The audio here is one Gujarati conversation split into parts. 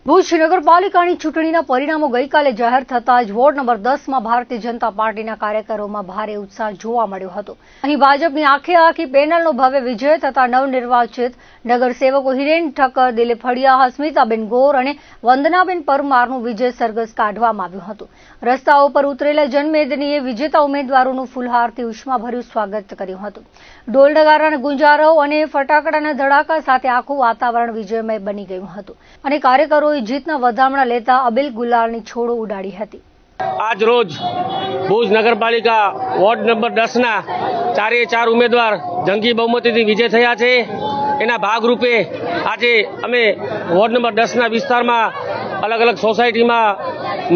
ભુજ નગરપાલિકાની ચૂંટણીના પરિણામો ગઈકાલે જાહેર થતાં જ વોર્ડ નંબર 10માં ભારતીય જનતા પાર્ટીના કાર્યકરોમાં ભારે ઉત્સાહ જોવા મળ્યો હતો। અહીં ભાજપની આખી પેનલનો ભવ્ય વિજય થતાં નવનિર્વાચિત નગરસેવકો હિરેન ઠક્કર, દિલીપ ફળિયા, હસ્મિતાબેન ગોર અને વંદનાબેન પરમારનું વિજય સરઘસ કાઢવામાં આવ્યું હતું। રસ્તાઓ પર ઉતરેલા જનમેદનીએ વિજેતા ઉમેદવારોનું ફૂલહારથી ઉષ્માભર્યું સ્વાગત કર્યું હતું। ઢોલ નગારાના ગુંજારવ અને ફટાકડાના ધડાકા સાથે આખું વાતાવરણ વિજયમય બની ગયું હતું અને કાર્યકરોએ જીતના વધામણા લેતા અબીલ ગુલાલની છોડો ઉડાડી હતી। આજ રોજ ભુજ નગરપાલિકા વોર્ડ નંબર 10ના 4 ઉમેદવાર જંગી બહુમતીથી વિજય થયા છે। એના ભાગરૂપે આજે અમે વોર્ડ નંબર 10ના વિસ્તારમાં અલગ અલગ સોસાયટીમાં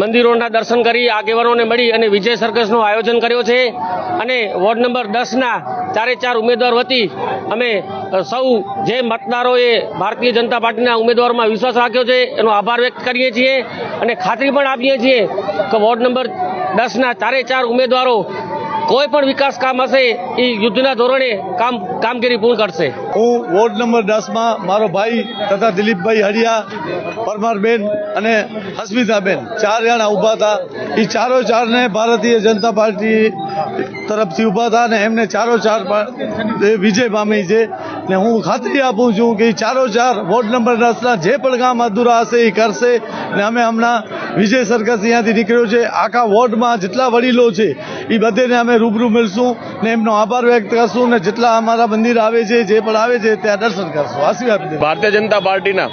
મંદિરોના દર્શન કરી આગેવાનોને મળી અને વિજય સરઘસનું આયોજન કર્યો છે અને વોર્ડ નંબર 10ના 4 ઉમેદવાર વતી અમે સૌ જે મતદારોએ ભારતીય જનતા પાર્ટીના ઉમેદવારોમાં વિશ્વાસ રાખ્યો છે એનો આભાર વ્યક્ત કરીએ છીએ અને ખાતરી પણ આપીએ છીએ કે વોર્ડ નંબર 10ના 4 ઉમેદવારો કોઈ પણ વિકાસ કામ હશે એ યુદ્ધના ધોરણે કામગીરી પૂર્ણ કરશે। હું વોર્ડ નંબર 10માં મારો ભાઈ તથા દિલીપભાઈ હળિયા, પરમારબેન અને હસ્મિતાબેન 4 જણા ઊભા હતા। એ 4 ભારતીય જનતા પાર્ટી તરફથી ઊભા હતા અને એમને 4 વિજય પામી છે ને હું ખાતરી આપું છું કે 4 વોર્ડ નંબર 10ના જે પણ કામ અધૂરા હશે એ કરશે ને અમે હમણાં વિજય સરઘસ અહીંયાથી નીકળ્યો છે। આખા વોર્ડમાં જેટલા વડીલો છે એ બધેને અમે રૂબરૂ મળશું ને એમનો આભાર વ્યક્ત કરશું ને જેટલા અમારા મંદિર આવે છે જે પણ આવે છે ત્યાં દર્શન કરશું। આશીર્વાદ ભારતીય જનતા પાર્ટીના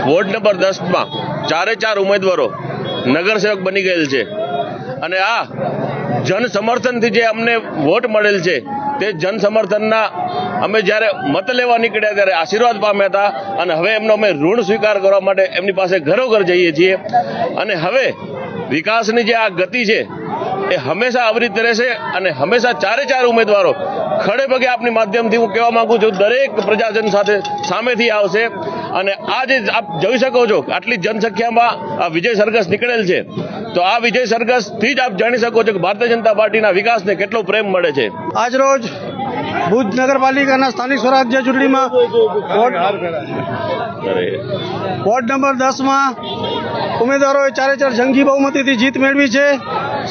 વોર્ડ નંબર 10માં 4 ઉમેદવારો નગરસેવક બની ગયેલ છે અને આ જન સમર્થનથી જે અમને વોટ મળેલ છે તે જન સમર્થનના અમે જ્યારે મત લેવા નીકળ્યા ત્યારે આશીર્વાદ પામ્યા હતા અને હવે એમનો અમે ઋણ સ્વીકાર કરવા માટે એમની પાસે ઘરોઘર જઈએ છીએ અને હવે વિકાસની જે આ ગતિ છે એ હંમેશા અવિરત રહેશે અને હંમેશા 4 ઉમેદવારો ખડે પગે આપની માધ્યમથી હું કહેવા માંગુ છું દરેક પ્રજાજન સાથે સામેથી આવશે અને આજે આપ જોઈ શકો છો આટલી જનસંખ્યામાં આ વિજય સરઘસ નીકળેલ છે તો આ વિજય સરઘસથી જ આપ જાણી શકો છો કે ભારતીય જનતા પાર્ટીના વિકાસને કેટલો પ્રેમ મળે છે। આજ રોજ ભુજ નગરપાલિકાના સ્થાનિક સ્વરાજ્ય ચૂંટણીમાં વોર્ડ નંબર 10માં ઉમેદવારોએ 4 જંગી બહુમતીથી જીત મેળવી છે।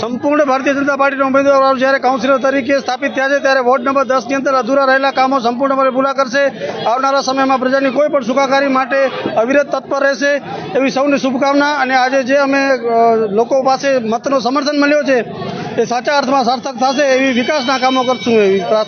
સંપૂર્ણ ભારતીય જનતા પાર્ટીના ઉમેદવારો જ્યારે કાઉન્સિલર તરીકે સ્થાપિત થયા છે ત્યારે વોર્ડ નંબર 10ની અંદર અધૂરા રહેલા કામો સંપૂર્ણપણે પૂરા કરશે। આવનારા સમયમાં પ્રજાની કોઈ પણ સુખાકારી માટે અવિરત તત્પર રહેશે એવી સૌની શુભકામના અને આજે જે અમે લોકો પાસે મતનો સમર્થન મળ્યો છે એ સાચા અર્થમાં સાર્થક થશે એવી વિકાસના કામો કરશું એવી પ્રાર્થના।